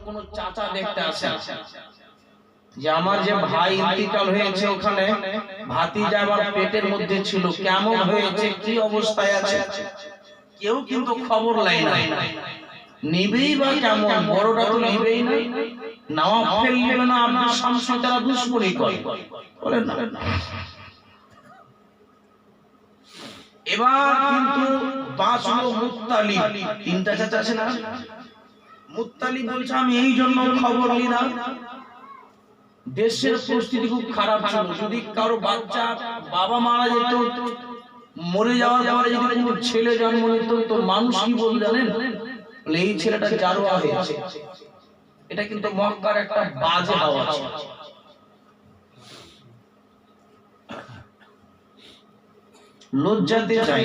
কোন চাচা দেখতে আসে যে আমার যে ভাই ইন্তিকাল হয়েছে ওখানে ভাতিজা আমার পেটের মধ্যে ছিল, কেমন হয়েছে, কি অবস্থায় আছে, কেউ কিন্তু খবর লাই না। নিবেই বা কেমন, বড়রা তো নিবেই না, নাওয়া ফেলবে না। আপনার শামসি তারা দুশ্মনী করে বলেন না। এবার কিন্তু বাঁচলো মুত্তালিব, তিনটা চাচা আছে না। মুত্তালিব বলছে আমি এই জন্য খবর নিলাম, দেশের পরিস্থিতি খুব খারাপ ছিল, যদি কারো বাচ্চা বাবা মারা যেত, মরে যাওয়ার পরে যদি কোনো ছেলে জন্ম নিত তো মানুষ কি বলবে জানেন, এই ছেলেটা জারোয়া হয়েছে। এটা কিন্তু মক্কার একটা বাজে হাওয়া ছিল। লজ্জাতে চাই,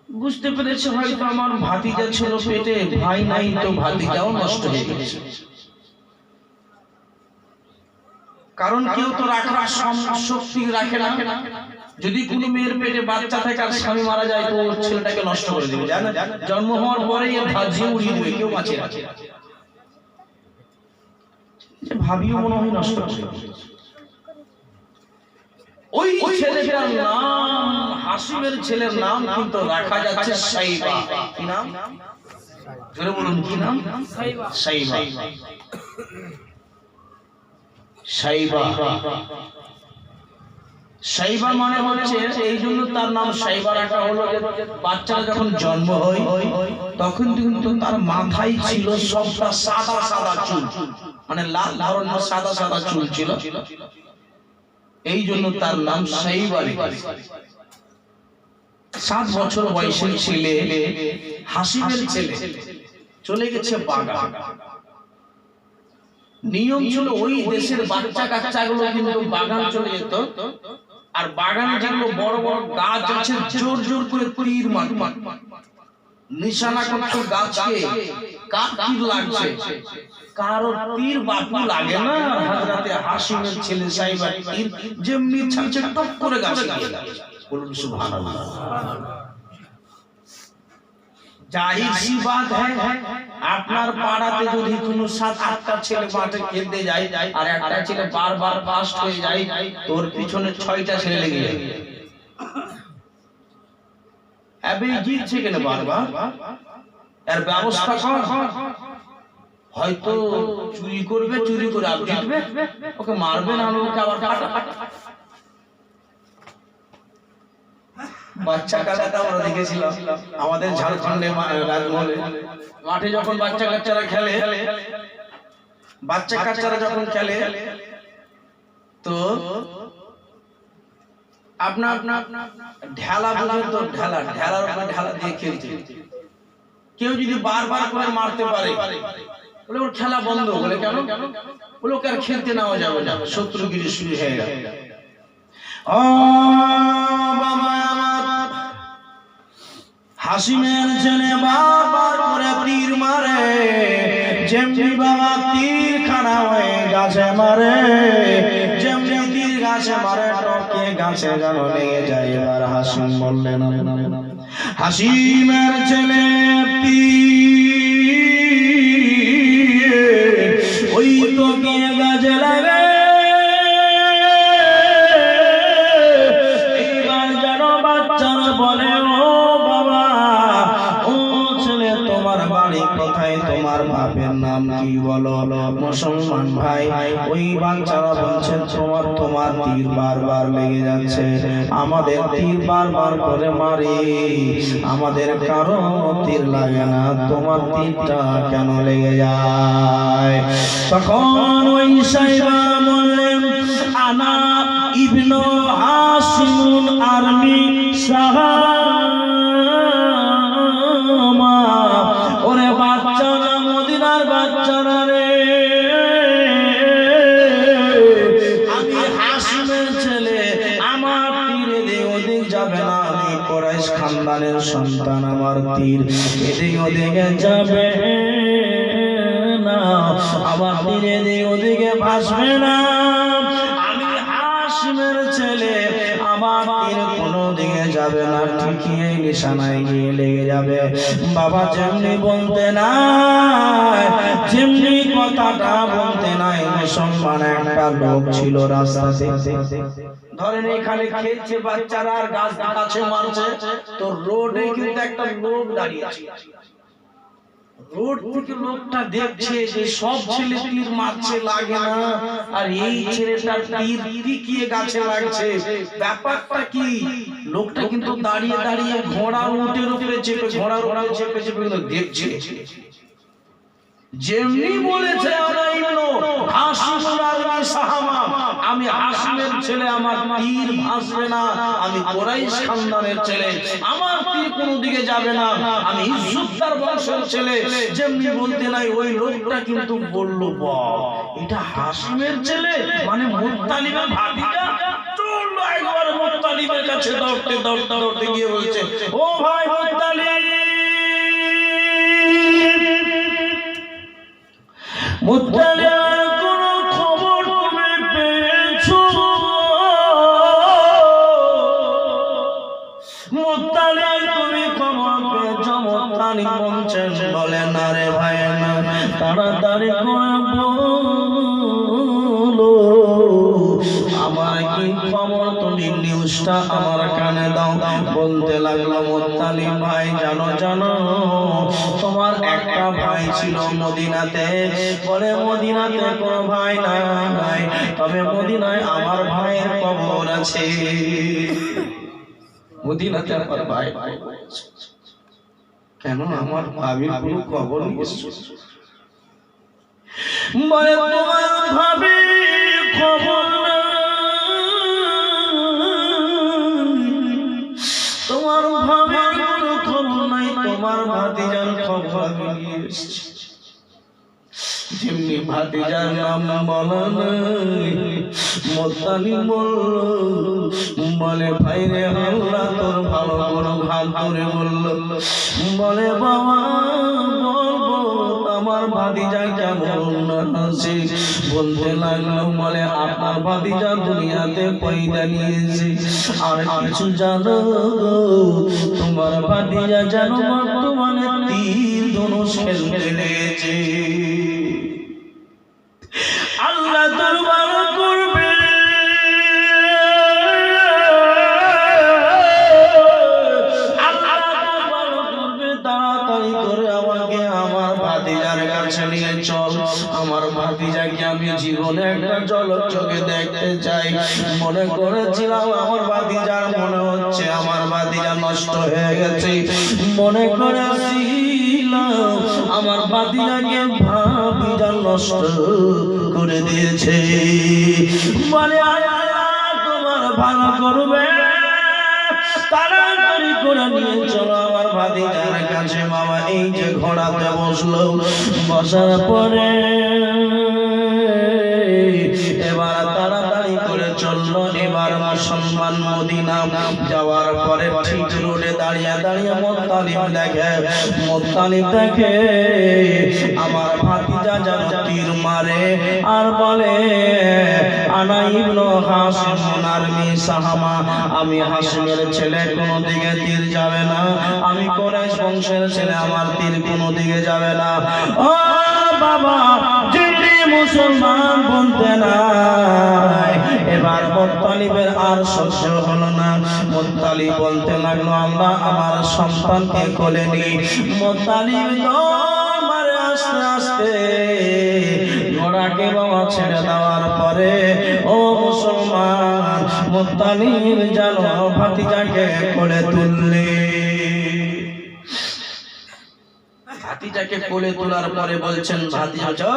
বুঝতে পেরেছে হয়তো আমার ভাতিজা ছিল পেটে, ভাই নাই তো ভাতিজাও নষ্ট হয়ে গেছে। কারণ কেউ তো রাখার শক্তি রাখে না। যদি কোনো মেয়ের পেটে বাচ্চা থাকে আর স্বামী মারা যায় তো ছেলেটাকে নষ্ট করে দেবে, জানেন, জন্ম হওয়ার পরেই ধাজিয়ে উড়িয়ে দেবে, কেউ বাঁচে না। ভাবিও মনে হয় নষ্ট করে। ওই ছেলেটার নাম, হাসিমের ছেলের নাম কিন্তু রাখা যাচ্ছে সাইবা। কি নাম? জোরে বলুন, কি নাম? সাইবা। সাইবা, সাইবা মানে হচ্ছে এই জন্য তার নাম সাইবা রাখা হলো যে বাচ্চারা যখন জন্ম হয় তখন কিন্তু তার মাথায় ছিল সবটা সাদা সাদা চুল, মানে লাল ধরনের সাদা সাদা চুল ছিল, এই জন্য তার নাম সাইবা রেখেছে। 7 বছর বয়সের ছেলে, হাসিমের ছেলে, চলে গেছে বাগান। নিয়ম ছিল ওই দেশের বাচ্চা কাচ্চাগুলো কিন্তু বাগান চলে যেত, আর বাগানে যেগুলো বড় বড় গাছ আছে জোর জোর করে তীর মার নিশানা করতো গাছকে, কার তীর লাগছে, কারো তীর বাপু লাগে না। হযরতে হাসিমের ছেলে সাইবার তীর যেমনি ছাড়ছে টপ করে গাছে গিয়ে লাগে। বলুন সুবহানাল্লাহ। জাহির सी बात है, আপনার পাড়াতে যদি কোনো 7-8টা ছেলে মাঠে খেলতে যায় আর একটা ছেলে বারবার ফাস্ট হয়ে যায়, তোর পিছনে 6টা ছেলে লেগে যায়। আবে জিতছে কেন বারবার, এর ব্যবস্থা কর। হয়তো চুরি করবে, চুরি করে আর জিতবে, ওকে মারবে না, ওকে আবার কাটা। বাচ্চা কাচ্চাটা আমরা দেখেছিলাম আমাদের ঝাড়খণ্ডে রাজমহলে মাঠে যখন বাচ্চা কাচ্চারা খেলে, বাচ্চা কাচ্চারা যখন খেলে তো আপনা ঢেলা বুঝেন তো, ঢেলার উপরে ঢেলা দিয়ে খেলছে। কেউ যদি বারবার করে মারতে পারে বলে ওর খেলা বন্ধ, বলে কেন, বলে ওকে আর খেলতে নেওয়া যাবে না, শত্রুগিরি শুরু হয়ে গেল। ও বাবা আমার, হাসিমের ছেলে বারবার করে তীর মারে, যেমনি বাবা তীর খানা হয়ে গাছে মারে, যেমনি তীর গাছে মারে টকে গাছে যেন লেগে যায়। এবার হাসিম বললেন, হাসিমের ছেলে ওই টকে গাছে লাগে, বলে ও বাবা, ও ছেলে তোমার বাড়ি কোথায়, তোমার বাপের নাম কি বলো। মুসলমান ভাই ওই বাচ্চারা বলছে তোমার তীর বারবার লেগে যাচ্ছে, আমাদের তীর বারবার করে মারি, আমাদের কারো তীর লাগে না, তোমার তীরটা কেন লেগে যায়। তখন ওই সাইবা বললেন, আনা ইবনু হাসিম আরমি সাহামা। ওরে বাচ্চারা, মদিনার বাচ্চারা রে, আমি হাসিমের ছেলে, আমার তীর এদিক ওদিক যাবে না, আমি কুরাইশ খানদানের সন্তান, আমার তীর এদিক ওদিকে যাবে না, আমার তীর এদিক ওদিকে ভাসবে না, আমি হাসিমের ছেলে, আমার তীর কোনো দিকে যাবে না, ঠিকই এই নিশানায় গিয়ে লেগে যাবে। বাবা যেমনি বলতে নাই, যেমনি কথাটা বলতে নাই, মুসলমান একটা লোক ছিল রাস্তাতে, ধরেন এখানে খেলছে বাচ্চারা আর গাছ গাছে মারছে, তো রোডে কিন্তু একটা লোক দাঁড়িয়ে আছে। রোড থেকে লোকটা দেখছে যে সব ছেলে তীর মারছে, লাগে না, আর এই ছেলেটার তীর টিকিয়ে গাছে লাগছে, ব্যাপারটা কি? লোকটা কিন্তু দাঁড়িয়ে দাঁড়িয়ে ঘোড়ার উটের উপরে চেপে, ঘোড়ার উপরে চেপে চেপে দেখছে। যেমনি বলেছে আমি হাশিমের ছেলে, আমার তীর ভাসবে না, আমি কুরাইশ খানদানের ছেলে, আমার তীর কোন দিকে যাবে না, আমি ইজ্জতদার বংশের ছেলে। যেমনি বলতে নাই, ওই লোকটা কিন্তু বলল, বাহ, এটা হাশিমের ছেলে, মানে মুত্তালিবের ভাতিজা। চললো একবার মুত্তালিবের কাছে, দৌড়তে দৌড়তে দৌড়তে গিয়ে বলছে, ও ভাই মুত্তালিব, মুত্তালিবের কোনো খবর তুমি পেয়েছো? মুত্তালিব তুমি খবর পেয়েছো? মুত্তালিব বলছেন, বলে না রে ভাই, না, তাড়াতাড়ি করে বলো আমার কি খবর, তুমি নিউজটা আমার কানে দাও। বলতে লাগলো, মুত্তালিব ভাই, জানো জানো, তোমার একটা ভাই ছিল মদিনাতে, বলে মদিনাতে কোনো ভাই নাই, তবে মদিনায় আমার ভাইয়ের কবর আছে। মদিনাতে আমার ভাই, কেন আমার ভাবির কোনো খবর নেই? বলে তোমার ভাবির খবর নাই, তোমার ভাবির কোনো খবর নাই, তোমার ভাতিজার খবর নিয়ে এসেছি। যেমনি ভাতিজার নাম বলা নাই, মুত্তালিব বলে, ভাই রে, আল্লাহ তোর ভালো বড় ভাগ করে বলল, বলে বাবা বলবো আমার ভাতিজা কেমন আছে? বলতে লাগলো, বলে আপনার ভাতিজা দুনিয়াতে পয়দা নিয়েছে, আর কিছু জানো, তোমার ভাতিজা যেন বর্তমানে তীর ধনুষ খেলতে লেগেছে। আল্লাহ দরবার করবে, আল্লাহ দরবার করবে, তাড়াতাড়ি করে আমাকে আমার ভাতিজার কাছে নিয়ে চল, আমার ভাতিজাকে আমি জীবনে একটা ঝলক চোখে দেখতে চাই। মনে করেছিলাম আমার ভাতিজার, মনে হচ্ছে আমার ভাতিজা নষ্ট হয়ে গেছে, মনে করেছিলাম আমার ভাতিজাকে ভাতিজা নষ্ট করে দিয়েছে। বলে আল্লাহ তোমার ভালো করবে, তাড়াতাড়ি করে নিয়ে চলো আমার ভাতিজার কাছে। বাবা এই যে ঘোড়াতে বসলো, বসার পরে এবার তাড়াতাড়ি করে চললো। এবার মুসলমান মদিনা যাওয়ার পরে ঠিক রোডে দাঁড়িয়ে দাঁড়িয়ে মুত্তালিব দেখে আমার ভাতিজা যেন তীর মারে আর বলে, আনা ইবনু হাশিম নারমি সাহামা, আমি হাশিমের ছেলে, কোনো দিকে তীর যাবে না, আমি কুরাইশ বংশের ছেলে, আমার তীর কোনো দিকে যাবে না। ও বাবা, যিনি মুসলমান বলতে নাই, এবার মুত্তালিবের আর সহ্য হলো না। মুত্তালিব বলতে লাগলো, আমরা আমার সন্তানকে কোলে নিই। মুত্তালিব মারে আস্তে আস্তে ঘোড়াকে বাবা ছেড়ে দেওয়ার পরে, ও মুসলমান, মুত্তালিব যেন ভাতিজাকে কোলে তুললে। ভাতিজাকে কোলে তোলার পরে বলছেন, ভাতিজা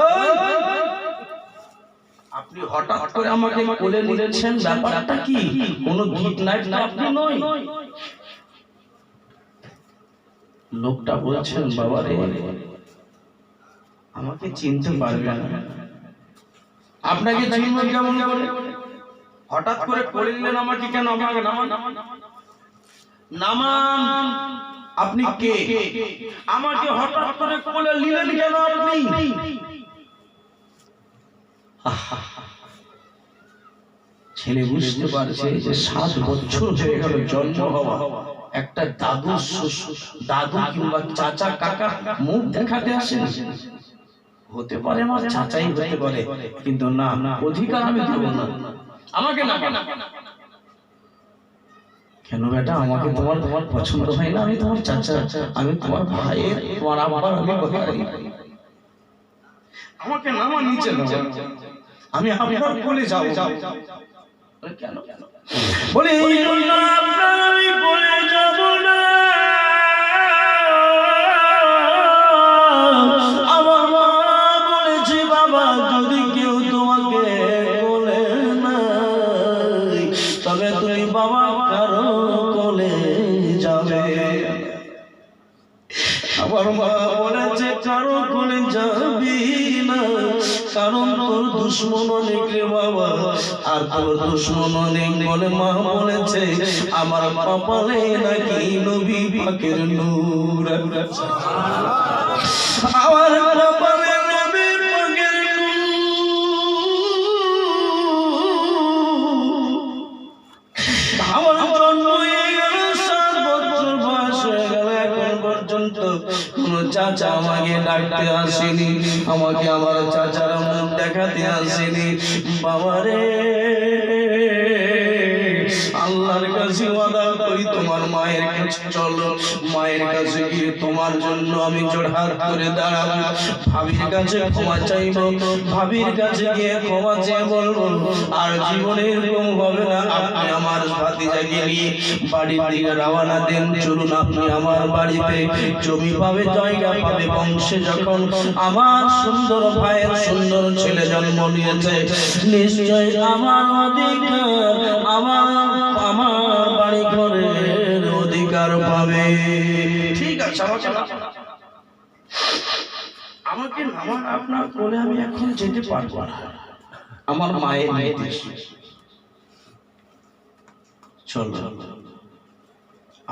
আপনি হঠাৎ করে আমাকে কোলে নিলেন, ব্যাপারটা কি? কোনো গিট নাইট না আপনি নয়। লোকটা বলছেন, বাবা রে, আমাকে চিনতে পারবে না, আপনাকে চিনবেন কেমন করে? হঠাৎ করে কোলে নিলেন আমাকে, কেন? আমাকে নামান, আপনি কে? আমাকে হঠাৎ করে কোলে নিলেন কেন আপনি? ছেলে বুঝতে পারছে যে 7 বছর হয়ে গেল জন্ম হওয়া, একটা দাদু দাদু কিংবা চাচা কাকা মুখ দেখাতে আসেন। হতে পারে আমার চাচাই হতে পারে, কিন্তু না, অধিকার আমি দেব না, আমাকে না। কেন বেটা, আমাকে তোমার পছন্দ হয় না? আমি তোমার চাচা, আমি তোমার ভাইয়ের, তোমার আব্বার আমি ভাই, আমাকে নামা নিচে নাও, আমি আপনার কোলে যাব। কেন বলে এই জন্য আপনার আমি কোলে যাব না। আমার মা বলেছে বাবা, যদি কেউ তোমাকে কোলে নাই তবে তুমি বাবা কারো কোলে যাবে। আমার মা বলেছে কারো কোলে যাবি না, কারণ তোর দুশ্মন অনেক রে বাবা, আর তোর দুশ্মন অনেক বলে মা বলেছে আমার কপালে নাকি নবী পাকের নূর। আমার কপালে নবী পাকের নূর। আমার জন্ম হয়ে গেল 7 বছর বয়স হয়ে গেল, এখন পর্যন্ত কোন চাচা আমাকে ডাকতে আসেনি, আমাকে আমার চাচারা মুখ দেখাতে আসেনি। বাবারে, আল্লাহর কাছে ওয়াদা করি, তোমার মায়ের কাছে চলো, মায়ের কাছে গিয়ে তোমার জন্য আমি জোড়হাত করে দাঁড়াবো, ভাবির কাছে ক্ষমা চাইবো, ভাবির কাছে গিয়ে ক্ষমা চেয়ে বলবো আর জীবনে এরকম হবে না। আপনি আমার ভাতিজাকে নিয়ে বাড়ির দিকে রওনা দেন, চলুন আপনি আমার বাড়িতে, জমি পাবে, জায়গা পাবে, বংশে যখন আমার সুন্দর ভাইয়ের সুন্দর ছেলে জন্ম নিয়েছে, নিশ্চয় আমার অধিকার, আমার বাড়ি ঘরের অধিকার পাবে। ঠিক আছে, আমাকে নামান আপনার কোলে, আমি এখন যেতে পারবো না, আমার মায়ের নির্দেশ। চল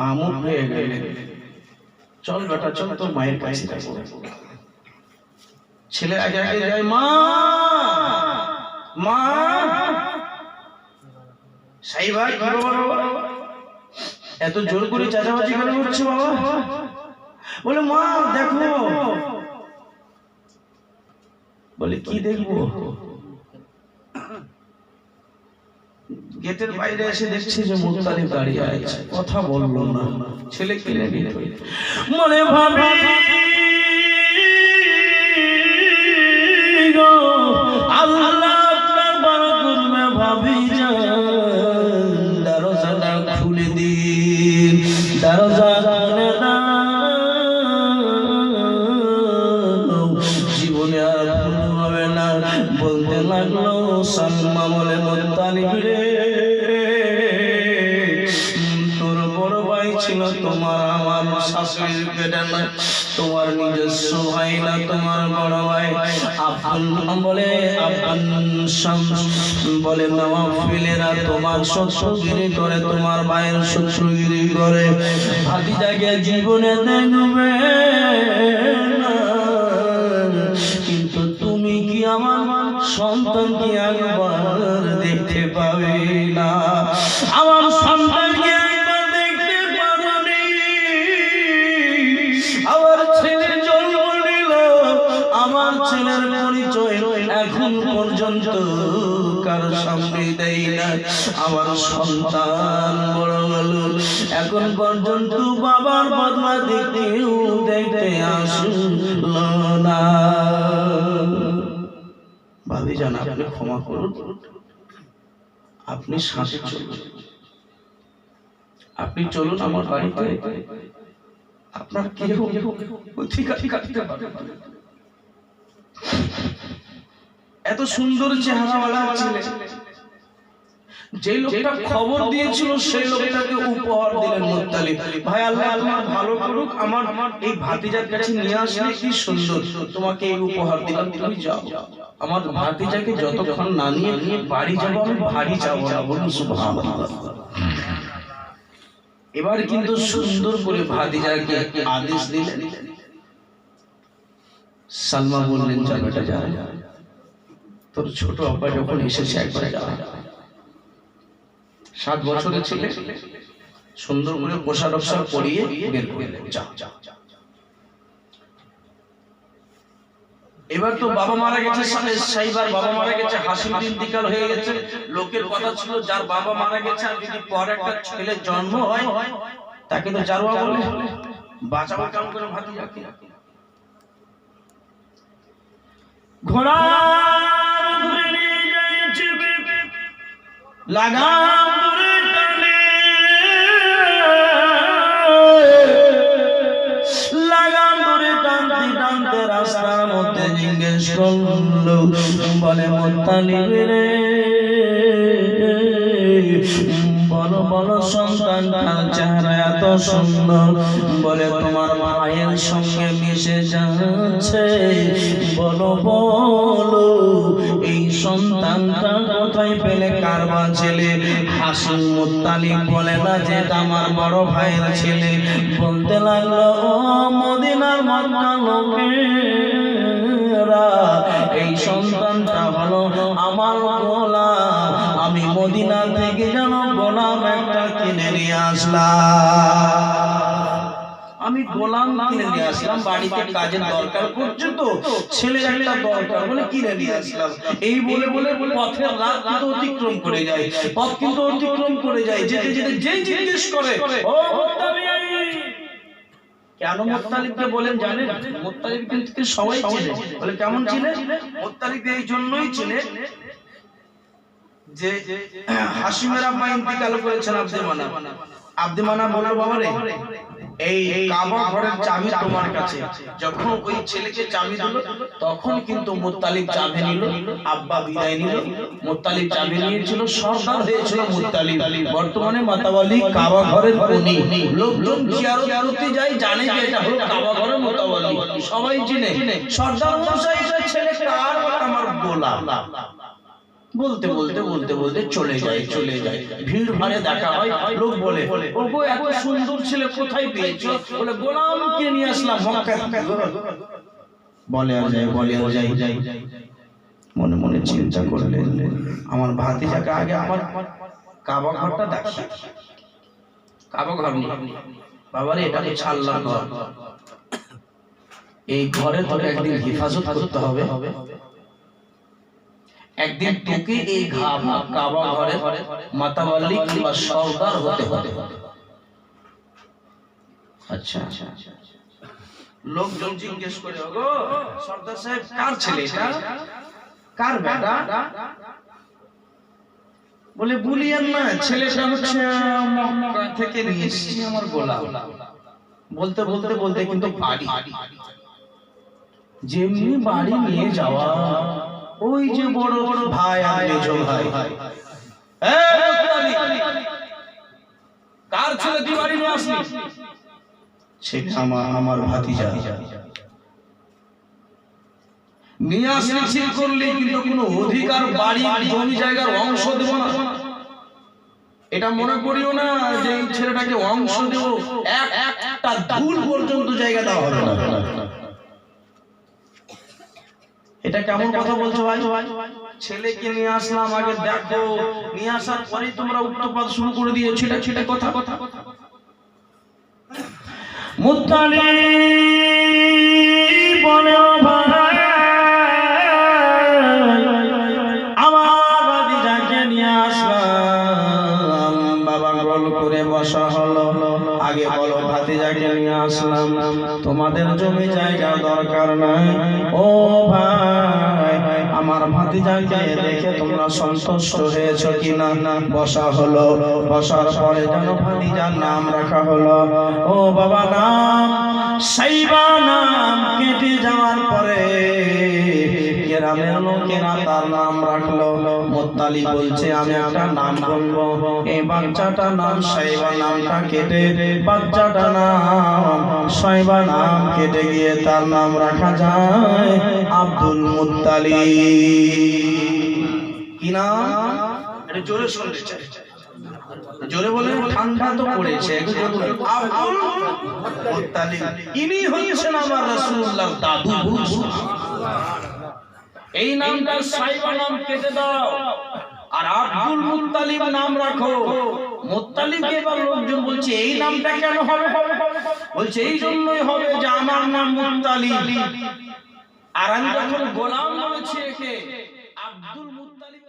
আমুক হয়ে গেলে, চল বেটা চল, তোর মায়ের কাছে যাবো। ছেলে আগে আগে যায়, মা মা, সাই ভাই এত জোর করে চাচাবাজি কেন করছো বাবা? বলে মা দেখো। বলে কি দেখবো? গেটের বাইরে এসে দেখছে যে মুত্তালিব দাঁড়িয়ে আছে, কথা বললো না, ছেলে কেলে নিয়ে মনে ভাবে আল্লাহ আপনার বড় করবে, ভাবি দরজাটা খুলে দিন, দরজা খুলে দাও, জীবনে আর ভুল হবে না। বলতে লাগলো সালমা বলে মুত্তালিব রে, তোর বড় ভাই ছিল তোমার আমার শাশুড়ির পেটে না, তোমার নিজস্ব ভাই না, তোমার বড় ভাই আপন বলে আপন বলে নওয়াফিলেরা তোমার শত্রুগিরি করে, তোমার ভাইয়ের শত্রুগিরি করে, ভাতিজাকে জীবনে দেখবে না, কিন্তু তুমি কি আমার সন্তানকে একবার দেখতে পাবে না? আমার সন্তানকে একবার দেখতে পারোনি, আমার ছেলে জন্ম নিল, আমার ছেলের পরিচয় এখন পর্যন্ত কারো সামনে দেই না, আমার সন্তান বড় হল, এখন পর্যন্ত বাবার বদলা দেখতেও দেখতে আসলো না। ভাবি জান, আপনি ক্ষমা করুন, আপনি সাথে চলুন, আপনি চলুন আমার বাড়িতে, আপনার কেউ অধিকার কাটতে পারবে। এত সুন্দর চেহারাওয়ালা ছেলে, যে লোকটা খবর দিয়েছিল সেই লোকটাকে উপহার দিলেন মুত্তালিব। ভাই আল্লাহ তোমার ভালো করুক, আমার এই ভাতিজার কাছে নিয়ে আসলে কি সুন্দর, তোমাকে এই উপহার দিলাম, তুমি যাও। আমার ভাতিজাকে যতক্ষণ না নিয়ে বাড়ি যাবো আমি বাড়ি যাবো না, বলুন সুবহানাল্লাহ। এবার কিন্তু সুন্দর করে ভাতিজাকে আদেশ দিলেন। সালমা বললেন যা বেটা যা, তোর ছোট আব্বা যখন এসেছে একবার যা, 7 বছরের ছেলে সুন্দর করে পোশাক আশাক পরিয়ে বের করে যা। এবার তো বাবা মারা গেছে, সাইবার বাবা মারা গেছে, হাসিমের ইন্তিকাল হয়ে গেছে। লোকের কথা ছিল যার বাবা মারা গেছে আর যদি পরে একটা ছেলের জন্ম হয় তাকে তো জারোয়া বলে, বাঁচাবো কেমন করে ভাতিজাকে? ঘোড়া লাগাম ধরে টানে, লাগাম ধরে টানতে টানতে রাস্তার মধ্যে জিজ্ঞেস করল, বলে মুত্তালিব রে, বলো বলো সন্তানটার চেহারা এত সুন্দর, বলে তোমার ভাইয়ের সঙ্গে মিশে যাচ্ছে, বলো বলো এই সন্তানটা কোথায় পেলে, কারবা ছেলে? হাসিম মুত্তালিব বলে না যে এটা আমার বড় ভাইয়ের ছেলে। বলতে লাগলো, ও মদিনার মক্কা লোকেরা, এই সন্তানটা হলো আমার গোলাম, আমি মদিনা থেকে যেন গোলাম একটা কিনে নিয়ে আসলাম, আমি গোলাম কিনে নিয়ে আসলাম, বাড়িতে কাজের দরকার পড়ছে তো ছেলের একটা দরকার বলে কিনে নিয়ে আসলাম। এই বলে বলে পথের রাত কিন্তু অতিক্রম করে যায়, পথ কিন্তু অতিক্রম করে যায়, যেতে যেতে যে জিজ্ঞেস করে, ও মুত্তালিব, কেন মুত্তালিবকে বলেন জানেন? মুত্তালিব কিন্তু সবাই চিনে। বলে কেমন চিনে? মুত্তালিব এই জন্যই চিনে যে হাশিমের আব্বা ইন্তিকাল করেছেন আব্দে মানাফ। আব্দে মানাফ বলল, বাবা রে, এই কাবা ঘরের চাবি তোমার কাছে। যখন ওই ছেলেকে চাবি দিল তখন কিন্তু মুত্তালিব চাবি নিল, আব্বা বিদায় নিল। মুত্তালিব চাবি নিয়েছিল, সর্দার হয়েছিল মুত্তালিব। বর্তমানে মাতাওয়ালি কাবা ঘরের উনি। লোকজন জিয়ারত করতে যায়, জানে যে এটা হলো কাবা ঘরের মাতাওয়ালি, সবাই চিনে। সর্দার মশাইয়ের ছেলে কার? আমার গোলাম। বলতে বলতে বলতে বলতে চলে যায়, ভিড় ভাড়ে দেখা হয়। লোক বলে, ওগো এত সুন্দর ছেলে কোথায় পেয়েছো? বলে গোলামকে নিয়ে আসলাম মক্কা থেকে। বলে আর যাই, মনে মনে চিন্তা করলে, আমার ভাতিজাকে আগে আমার কাবা ঘরটা দেখি। কাবা ঘর নেই বাবারে, এটাকে ছাড়লাম ঘর, এই ঘরে তোকে একদিন হেফাজত করতে হবে, একদিন তোকে এই কাবা ঘরে মাতাওয়ালি কিংবা সর্দার হতে হবে। আচ্ছা, লোকজন জিজ্ঞেস করে, ওগো সর্দার সাহেব কার ছেলে এটা, কার বেটা? বলে বলিয়েন না, ছেলেটা হচ্ছে মক্কা থেকে নিয়ে এসেছি, আমার গোলাম। বলতে বলতে বলতে কিন্তু বাড়ি, যেমনি বাড়ি নিয়ে যাওয়া, ওই যে বড় বড় ভাই আর মেজো ভাই, কার ছেলে তুই বাড়ি নিয়ে আসলি? সেটা আমার ভাতিজা। নিয়ে আসলি ঠিক করলি, কিন্তু কোনো অধিকার, বাড়ি, জমি জায়গার অংশ দেব না, এটা মনে করিও না যে এই ছেলেটাকে অংশ দেব, একটা ধুল পর্যন্ত জায়গা দেওয়া হবে না। এটা কেমন কথা বলছো ভাই? ছেলেকে নিয়ে আসলাম, আগে দেখো, নিয়ে আসার পরেই তোমরা উত্তরপাত শুরু করে দিয়েছো, ছেলে কথা। মুত্তালিব বলে, ও ভাই, আমার ভাতিজাকে নিয়ে আসলাম। বাবা গোল করে বসা হলো, আগে বলো ভাতিজাকে নিয়ে আসলাম, তোমাদের জমি জায়গা দরকার নাই। ও ভাই, আমার ভাতিজাকে দেখে তোমরা সন্তুষ্ট হয়েছো কিনা? বসা হলো, বসার পরে যেন ভাতিজার নাম রাখা হলো। ও বাবা, নাম সাইবা নাম কেটে যাওয়ার পরে গ্রামের লোকেরা তার নাম রাখলো। মুত্তালিব বলছে, আমি একটা নাম বলবো, এই বাচ্চাটার নাম সাইবা, নামটা কেটে বাচ্চাটা নাম সাইবা নাম কেটে গিয়ে তার নাম রাখা যায় আব্দুল মুত্তালিব। কি নাম? এটা জোরে শুনতে চাই, জোরে বলে, ঠান্ডা তো পড়েছে। আব্দুল মুত্তালিব, ইনি হচ্ছেন আমার রাসূলুল্লাহর দাদু। এই নামটা সাইবা নাম কেটে দাও, আর আব্দুল মুত্তালিব নাম রাখো। মুত্তালিবকে এবার লোকজন বলছে এই নামটা কেন হবে? বলছে এই জন্যই হবে যে আমার নাম মুত্তালিব, আর আমি যখন গোলাম বলেছি একে আব্দুল মুত্তালিব।